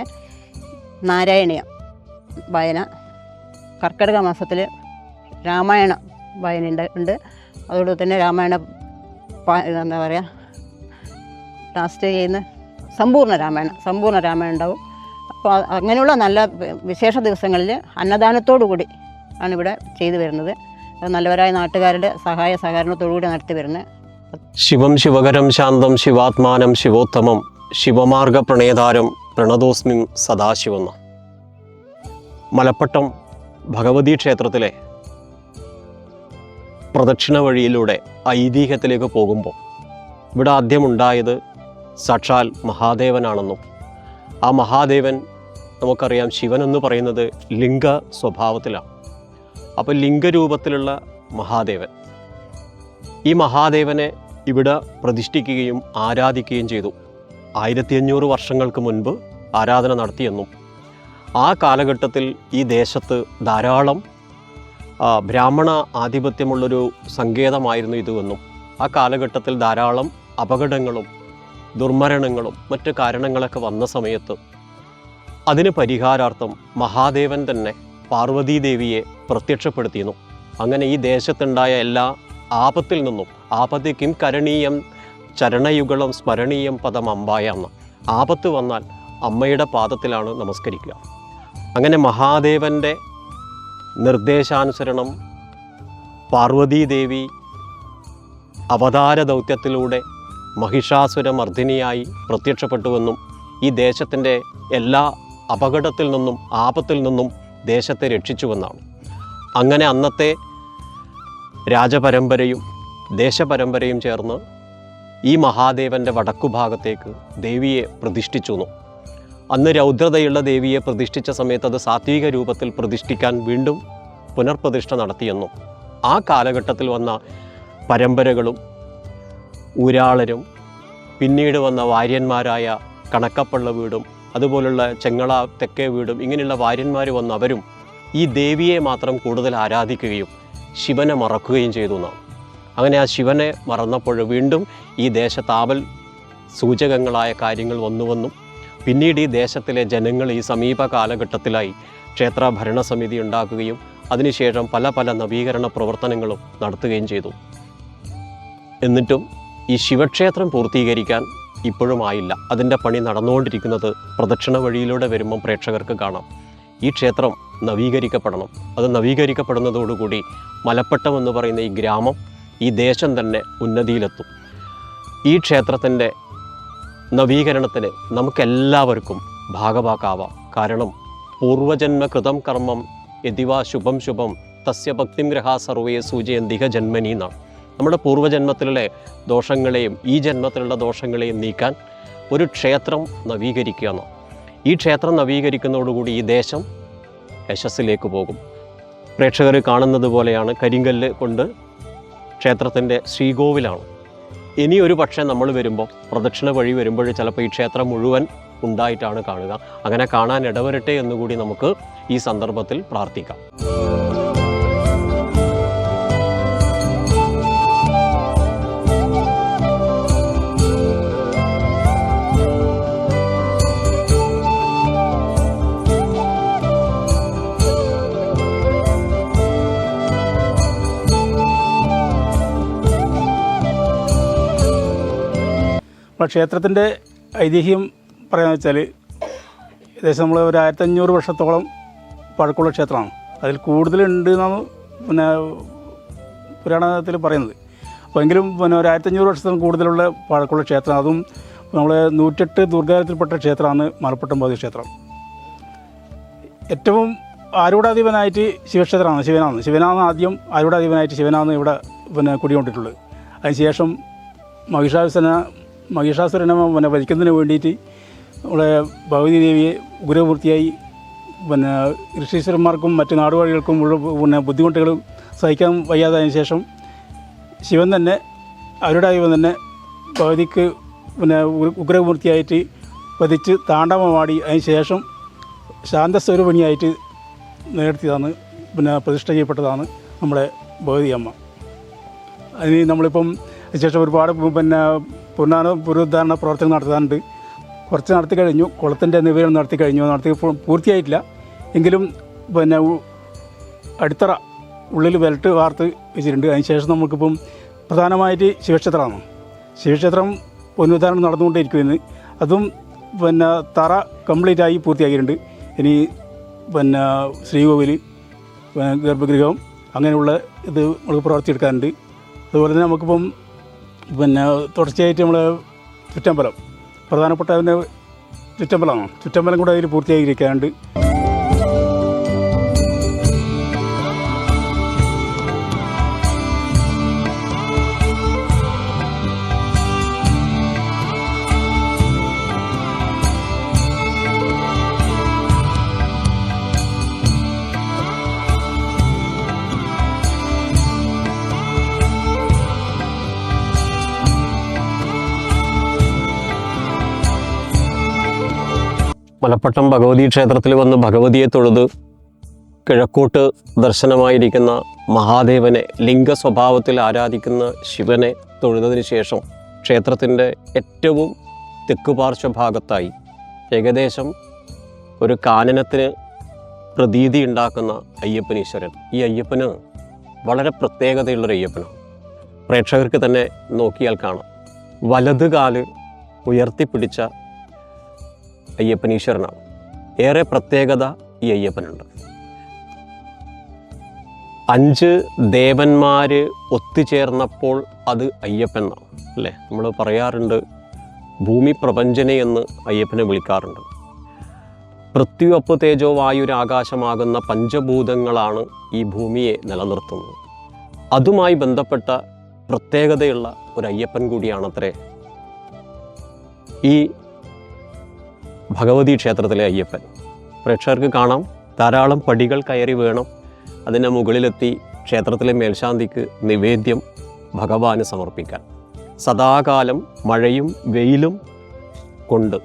നാരായണീയം വായന, കർക്കിടക മാസത്തിൽ രാമായണ വായന ഉണ്ട്. അതുകൊണ്ട് തന്നെ രാമായണ എന്താ പറയുക, ലാസ്റ്റ് ചെയ്യുന്ന സമ്പൂർണ്ണ രാമായണം ഉണ്ടാവും. അപ്പോൾ അങ്ങനെയുള്ള നല്ല വിശേഷ ദിവസങ്ങളിൽ അന്നദാനത്തോടു കൂടി ആണ് ഇവിടെ ചെയ്തു വരുന്നത്. നല്ലവരായ നാട്ടുകാരുടെ സഹായ സഹകരണത്തോടു കൂടി നടത്തി വരുന്നത്. ശിവം ശിവകരം ശാന്തം ശിവാത്മാനം ശിവോത്തമം ശിവമാർഗ പ്രണേതാരം പ്രണതോസ്മിം സദാശിവം. മലപ്പട്ടം ഭഗവതി ക്ഷേത്രത്തിലെ പ്രദക്ഷിണ വഴിയിലൂടെ ഐതിഹ്യത്തിലേക്ക് പോകുമ്പോൾ ഇവിടെ ആദ്യമുണ്ടായത് സാക്ഷാൽ മഹാദേവനാണെന്നും ആ മഹാദേവൻ നമുക്കറിയാം ശിവൻ എന്ന് പറയുന്നത് ലിംഗ സ്വഭാവത്തിലാണ്. അപ്പോൾ ലിംഗരൂപത്തിലുള്ള മഹാദേവൻ, ഈ മഹാദേവനെ ഇവിടെ പ്രതിഷ്ഠിക്കുകയും ആരാധിക്കുകയും ചെയ്തു. 1500 വർഷങ്ങൾക്ക് മുൻപ് ആരാധന നടത്തിയെന്നും ആ കാലഘട്ടത്തിൽ ഈ ദേശത്ത് ധാരാളം ബ്രാഹ്മണ ആധിപത്യമുള്ളൊരു സങ്കേതമായിരുന്നു ഇതുവെന്നും ആ കാലഘട്ടത്തിൽ ധാരാളം അപകടങ്ങളും ദുർമരണങ്ങളും മറ്റു കാരണങ്ങളൊക്കെ വന്ന സമയത്ത് അതിന് പരിഹാരാർത്ഥം മഹാദേവൻ തന്നെ പാർവതീദേവിയെ പ്രത്യക്ഷപ്പെടുത്തിയിരുന്നു. അങ്ങനെ ഈ ദേശത്തുണ്ടായ എല്ലാ ആപത്തിൽ നിന്നും ആപത്തി കിം കരണീയം ചരണയുഗളം സ്മരണീയം പദം അമ്പായ എന്ന ആപത്ത് വന്നാൽ അമ്മയുടെ പാദത്തിലാണ് നമസ്കരിക്കുക. അങ്ങനെ മഹാദേവൻ്റെ നിർദ്ദേശാനുസരണം പാർവതീദേവി അവതാര ദൗത്യത്തിലൂടെ മഹിഷാസുരമർദ്ദിനിയായി പ്രത്യക്ഷപ്പെട്ടുവെന്നും ഈ ദേശത്തിൻ്റെ എല്ലാ അപകടത്തിൽ നിന്നും ആപത്തിൽ നിന്നും ദേശത്തെ രക്ഷിച്ചുവെന്നാണ്. അങ്ങനെ അന്നത്തെ രാജപരമ്പരയും ദേശപരമ്പരയും ചേർന്ന് ഈ മഹാദേവൻ്റെ വടക്കുഭാഗത്തേക്ക് ദേവിയെ പ്രതിഷ്ഠിച്ചു. അന്ന് രൗദ്രതയുള്ള ദേവിയെ പ്രതിഷ്ഠിച്ച സമയത്ത് അത് സാത്വിക രൂപത്തിൽ പ്രതിഷ്ഠിക്കാൻ വീണ്ടും പുനർപ്രതിഷ്ഠ നടത്തിയെന്നും ആ കാലഘട്ടത്തിൽ വന്ന പരമ്പരകളും ഊരാളരും പിന്നീട് വന്ന വാര്യന്മാരായ കണക്കപ്പള്ള വീടും അതുപോലുള്ള ചെങ്ങള തെക്കേ വീടും ഇങ്ങനെയുള്ള വാര്യന്മാർ വന്ന അവരും ഈ ദേവിയെ മാത്രം കൂടുതൽ ആരാധിക്കുകയും ശിവനെ മറക്കുകയും ചെയ്തു എന്നാണ്. അങ്ങനെ ആ ശിവനെ മറന്നപ്പോൾ വീണ്ടും ഈ ദേശത്താവൽ സൂചകങ്ങളായ കാര്യങ്ങൾ വന്നുവെന്നും പിന്നീട് ഈ ദേശത്തിലെ ജനങ്ങൾ ഈ സമീപ കാലഘട്ടത്തിലായി ക്ഷേത്ര ഭരണസമിതി ഉണ്ടാക്കുകയും അതിനുശേഷം പല പല നവീകരണ പ്രവർത്തനങ്ങളും നടത്തുകയും ചെയ്തു. എന്നിട്ടും ഈ ശിവക്ഷേത്രം പൂർത്തീകരിക്കാൻ ഇപ്പോഴും ആയില്ല. അതിൻ്റെ പണി നടന്നുകൊണ്ടിരിക്കുന്നത് പ്രദക്ഷിണ വഴിയിലൂടെ വരുമ്പം പ്രേക്ഷകർക്ക് കാണാം. ഈ ക്ഷേത്രം നവീകരിക്കപ്പെടണം. അത് നവീകരിക്കപ്പെടുന്നതോടുകൂടി മലപ്പട്ടം എന്ന് പറയുന്ന ഈ ഗ്രാമം, ഈ ദേശം തന്നെ ഉന്നതിയിലെത്തും. ഈ ക്ഷേത്രത്തിൻ്റെ നവീകരണത്തിന് നമുക്കെല്ലാവർക്കും ഭാഗഭാക്കാവാം. കാരണം പൂർവജന്മകൃതം കർമ്മം യതിവാ ശുഭം ശുഭം തസ്യ ഭക്തിം ഗ്രഹാ സർവേ സൂചയന്തിക ജന്മനി എന്നാണ്. നമ്മുടെ പൂർവ്വജന്മത്തിലുള്ള ദോഷങ്ങളെയും ഈ ജന്മത്തിലുള്ള ദോഷങ്ങളെയും നീക്കാൻ ഒരു ക്ഷേത്രം നവീകരിക്കുകയാണ്. ഈ ക്ഷേത്രം നവീകരിക്കുന്നതോടുകൂടി ഈ ദേശം യശസ്സിലേക്ക് പോകും. പ്രേക്ഷകർ കാണുന്നത് പോലെയാണ് കരിങ്കല്ല് കൊണ്ട് ക്ഷേത്രത്തിൻ്റെ ശ്രീകോവിലാണ്. ഇനി ഒരു പക്ഷേ നമ്മൾ വരുമ്പോൾ പ്രദക്ഷിണ വഴി വരുമ്പോൾ ചിലപ്പോൾ ഈ ക്ഷേത്രം മുഴുവൻ ഉണ്ടായിട്ടാണ് കാണുക. അങ്ങനെ കാണാൻ ഇടവരട്ടെ എന്നുകൂടി നമുക്ക് ഈ സന്ദർഭത്തിൽ പ്രാർത്ഥിക്കാം. അപ്പോൾ ക്ഷേത്രത്തിൻ്റെ ഐതിഹ്യം പറയാമെന്ന് വെച്ചാൽ ഏകദേശം നമ്മൾ ഒരു 1500 വർഷത്തോളം പഴക്കമുള്ള ക്ഷേത്രമാണ്. അതിൽ കൂടുതലുണ്ട് എന്നാണ് പിന്നെ പുരാണത്തിൽ പറയുന്നത്. അപ്പോൾ എങ്കിലും പിന്നെ ഒരു 1500 വർഷത്തിന് കൂടുതലുള്ള പഴക്കമുള്ള ക്ഷേത്രം, അതും നമ്മൾ 108 ദുർഗാലയത്തിൽപ്പെട്ട ക്ഷേത്രമാണ് മലപ്പട്ടം ഭഗവതി ക്ഷേത്രം. ഏറ്റവും ആരൂഢാധിപനായിട്ട് ശിവനാണ് ആദ്യം ആരൂഢാധിപനായിട്ട് ശിവനാണ് ഇവിടെ പിന്നെ കുടികൊണ്ടിട്ടുള്ളത്. അതിനുശേഷം മഹിഷാസുരനെ പിന്നെ വധിക്കുന്നതിന് വേണ്ടിയിട്ട് നമ്മളെ ഭഗവതി ദേവിയെ ഉഗ്രമൂർത്തിയായി പിന്നെ ഋഷീശ്വരന്മാർക്കും മറ്റ് നാടുവാഴികൾക്കും പിന്നെ ബുദ്ധിമുട്ടുകൾ സഹിക്കാൻ വയ്യാതായതിനു ശേഷം ശിവൻ തന്നെ ആരൂഢാധിപൻ തന്നെ ഭഗവതിക്ക് പിന്നെ ഉഗ്രമൂർത്തിയായിട്ട് വധിച്ച് താണ്ഡവമാടി അതിന് ശേഷം ശാന്തസ്വരൂപിണിയായിട്ട് നേടുത്തിയതാണ്, പിന്നെ പ്രതിഷ്ഠ ചെയ്യപ്പെട്ടതാണ് നമ്മുടെ ഭഗവതി അമ്മ. അതിന് നമ്മളിപ്പം ശേഷം ഒരുപാട് പിന്നെ പുനരുദ്ധാരണ പ്രവർത്തനം നടത്താറുണ്ട്. കുറച്ച് നടത്തി കഴിഞ്ഞു, കുളത്തിൻ്റെ നിവേദനം നടത്തി പൂർത്തിയായിട്ടില്ല. എങ്കിലും പിന്നെ അടിത്തറ ഉള്ളിൽ ബെൽറ്റ് വാർത്ത് വെച്ചിട്ടുണ്ട്. അതിനുശേഷം നമുക്കിപ്പം പ്രധാനമായിട്ട് ശിവക്ഷേത്രം പുനരുദ്ധാരണം നടന്നുകൊണ്ടിരിക്കുന്നു. അതും പിന്നെ തറ കംപ്ലീറ്റായി പൂർത്തിയാക്കിയിട്ടുണ്ട്. ഇനി പിന്നെ ശ്രീകോവിൽ, ഗർഭഗൃഹം അങ്ങനെയുള്ള ഇത് നമുക്ക് പ്രവർത്തിയെടുക്കാറുണ്ട്. അതുപോലെ തന്നെ നമുക്കിപ്പം പിന്നെ തുടർച്ചയായിട്ട് നമ്മൾ ചുറ്റമ്പലം, പ്രധാനപ്പെട്ട അതിൻ്റെ ചുറ്റമ്പലം കൂടെ അതിൽ പൂർത്തിയാക്കിയിരിക്കാറുണ്ട്. മലപ്പട്ടം ഭഗവതി ക്ഷേത്രത്തിൽ വന്ന് ഭഗവതിയെ തൊഴുത് കിഴക്കോട്ട് ദർശനമായിരിക്കുന്ന മഹാദേവനെ, ലിംഗ സ്വഭാവത്തിൽ ആരാധിക്കുന്ന ശിവനെ തൊഴുതതിന് ശേഷം ക്ഷേത്രത്തിൻ്റെ ഏറ്റവും തെക്ക് പാർശ്വഭാഗത്തായി ഏകദേശം ഒരു കാനനത്തിന് പ്രതീതി ഉണ്ടാക്കുന്ന അയ്യപ്പനീശ്വരൻ. ഈ അയ്യപ്പന് വളരെ പ്രത്യേകതയുള്ളൊരു അയ്യപ്പനാണ്. പ്രേക്ഷകർക്ക് തന്നെ നോക്കിയാൽ കാണാം. വലത് കാല് ഉയർത്തിപ്പിടിച്ച അയ്യപ്പനീശ്വരനാണ്. ഏറെ പ്രത്യേകത ഈ അയ്യപ്പനുണ്ട്. 5 ദേവന്മാർ ഒത്തുചേർന്നപ്പോൾ അത് അയ്യപ്പൻ എന്നാണ് അല്ലേ? നമ്മൾ പറയാറുണ്ട്, ഭൂമി പ്രപഞ്ചനെ എന്ന് അയ്യപ്പനെ വിളിക്കാറുണ്ട്. പൃഥ്വി, അപ്പ്, തേജോ, വായുരാകാശമാകുന്ന പഞ്ചഭൂതങ്ങളാണ് ഈ ഭൂമിയെ നിലനിർത്തുന്നത്. അതുമായി ബന്ധപ്പെട്ട പ്രത്യേകതയുള്ള ഒരു അയ്യപ്പൻ കൂടിയാണത്രേ ഈ ഭഗവതി ക്ഷേത്രത്തിലെ അയ്യപ്പൻ. പ്രേക്ഷകർക്ക് കാണാം, ധാരാളം പടികൾ കയറി വേണം അതിൻ്റെ മുകളിലെത്തി ക്ഷേത്രത്തിലെ മേൽശാന്തിക്ക് നിവേദ്യം ഭഗവാന് സമർപ്പിക്കാൻ. സദാകാലം മഴയും വെയിലും കൊണ്ട്,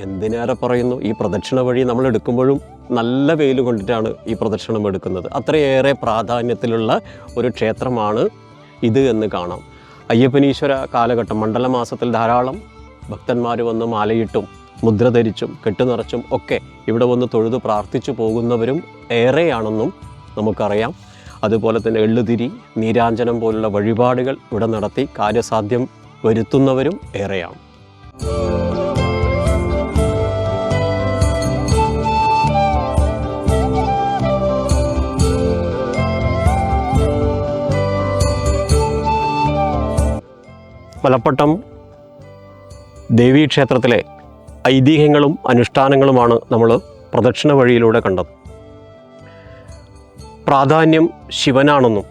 എന്തിനേറെ പറയുന്നു, ഈ പ്രദക്ഷിണ വഴി നമ്മൾ എടുക്കുമ്പോഴും നല്ല വെയിൽ കൊണ്ടിട്ടാണ് ഈ പ്രദക്ഷിണം എടുക്കുന്നത്. അത്രയേറെ പ്രാധാന്യത്തിലുള്ള ഒരു ക്ഷേത്രമാണ് ഇത് എന്ന് കാണാം. അയ്യപ്പനീശ്വര കാലഘട്ടം, മണ്ഡലമാസത്തിൽ ധാരാളം ഭക്തന്മാർ വന്ന് മാലയിട്ടും മുദ്ര ധരിച്ചും കെട്ടുനിറച്ചും ഒക്കെ ഇവിടെ വന്ന് തൊഴുത് പ്രാർത്ഥിച്ചു പോകുന്നവരും ഏറെയാണെന്നും നമുക്കറിയാം. അതുപോലെ തന്നെ എള്ളുതിരി, നീരാഞ്ജനം പോലുള്ള വഴിപാടുകൾ ഇവിടെ നടത്തി കാര്യസാധ്യം വരുത്തുന്നവരും ഏറെയാണ്. മലപ്പട്ടം ദേവീക്ഷേത്രത്തിലെ ഐതിഹ്യങ്ങളും അനുഷ്ഠാനങ്ങളുമാണ് നമ്മൾ പ്രദക്ഷിണ വഴിയിലൂടെ കണ്ടത്. പ്രാധാന്യം ശിവനാണെന്നും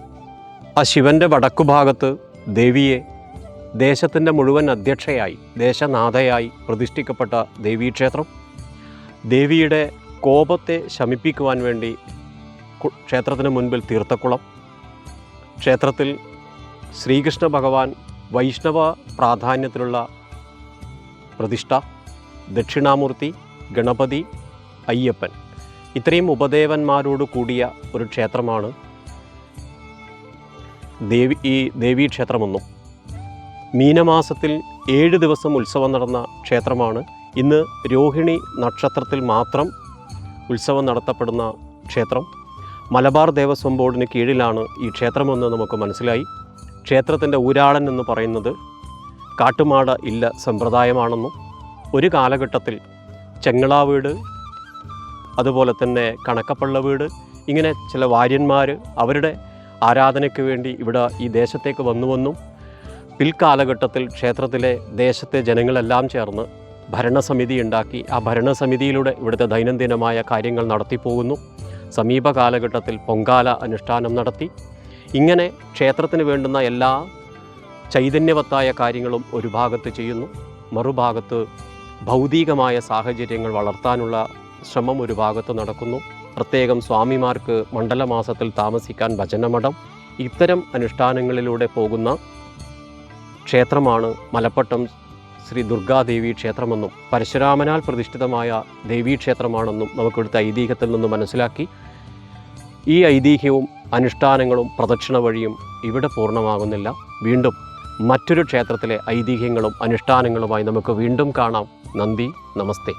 ആ ശിവൻ്റെ വടക്കുഭാഗത്ത് ദേവിയെ ദേശത്തിൻ്റെ മുഴുവൻ അധ്യക്ഷയായി, ദേശനാഥയായി പ്രതിഷ്ഠിക്കപ്പെട്ട ദേവീക്ഷേത്രം, ദേവിയുടെ കോപത്തെ ശമിപ്പിക്കുവാൻ വേണ്ടി ക്ഷേത്രത്തിന് മുൻപിൽ തീർത്ഥക്കുളം, ക്ഷേത്രത്തിൽ ശ്രീകൃഷ്ണ ഭഗവാൻ വൈഷ്ണവ പ്രാധാന്യത്തിലുള്ള പ്രതിഷ്ഠ, ദക്ഷിണാമൂർത്തി, ഗണപതി, അയ്യപ്പൻ, ഇത്രയും ഉപദേവന്മാരോട് കൂടിയ ഒരു ക്ഷേത്രമാണ് ഈ ദേവീക്ഷേത്രമെന്നും മീനമാസത്തിൽ 7 ദിവസം ഉത്സവം നടന്ന ക്ഷേത്രമാണ്. ഇന്ന് രോഹിണി നക്ഷത്രത്തിൽ മാത്രം ഉത്സവം നടത്തപ്പെടുന്ന ക്ഷേത്രം. മലബാർ ദേവസ്വം ബോർഡിന് കീഴിലാണ് ഈ ക്ഷേത്രമെന്ന് നമുക്ക് മനസ്സിലായി. ക്ഷേത്രത്തിൻ്റെ ഊരാളൻ എന്ന് പറയുന്നത് കാട്ടുമാട ഇല്ല സമ്പ്രദായമാണെന്നും ഒരു കാലഘട്ടത്തിൽ ചെങ്ങളാവീട്, അതുപോലെ തന്നെ കണക്കപ്പള്ള വീട്, ഇങ്ങനെ ചില വാര്യന്മാർ അവരുടെ ആരാധനയ്ക്ക് വേണ്ടി ഇവിടെ ഈ ദേശത്തേക്ക് വന്നുവെന്നും പിൽക്കാലഘട്ടത്തിൽ ക്ഷേത്രത്തിലെ ദേശത്തെ ജനങ്ങളെല്ലാം ചേർന്ന് ഭരണസമിതി ഉണ്ടാക്കി ആ ഭരണസമിതിയിലൂടെ ഇവിടുത്തെ ദൈനംദിനമായ കാര്യങ്ങൾ നടത്തിപ്പോകുന്നു. സമീപ കാലഘട്ടത്തിൽ പൊങ്കാല അനുഷ്ഠാനം നടത്തി. ഇങ്ങനെ ക്ഷേത്രത്തിന് വേണ്ടുന്ന എല്ലാ ചൈതന്യവത്തായ കാര്യങ്ങളും ഒരു ഭാഗത്ത് ചെയ്യുന്നു, മറുഭാഗത്ത് ഭൗതികമായ സാഹചര്യങ്ങൾ വളർത്താനുള്ള ശ്രമം ഒരു ഭാഗത്ത് നടക്കുന്നു. പ്രത്യേകം സ്വാമിമാർക്ക് മണ്ഡലമാസത്തിൽ താമസിക്കാൻ ഭജനമഠം, ഇത്തരം അനുഷ്ഠാനങ്ങളിലൂടെ പോകുന്ന ക്ഷേത്രമാണ് മലപ്പട്ടം ശ്രീ ദുർഗാദേവി ക്ഷേത്രമെന്നും പരശുരാമനാൽ പ്രതിഷ്ഠിതമായ ദേവീക്ഷേത്രമാണെന്നും നമുക്കിവിടുത്തെ ഐതിഹ്യത്തിൽ നിന്ന് മനസ്സിലാക്കി. ഈ ഐതിഹ്യവും അനുഷ്ഠാനങ്ങളും പ്രദക്ഷിണ വഴിയും ഇവിടെ പൂർണ്ണമാകുന്നില്ല. വീണ്ടും മറ്റൊരു ക്ഷേത്രത്തിലെ ഐതിഹ്യങ്ങളും അനുഷ്ഠാനങ്ങളുമായി നമുക്ക് വീണ്ടും കാണാം. നന്ദി, നമസ്തേ.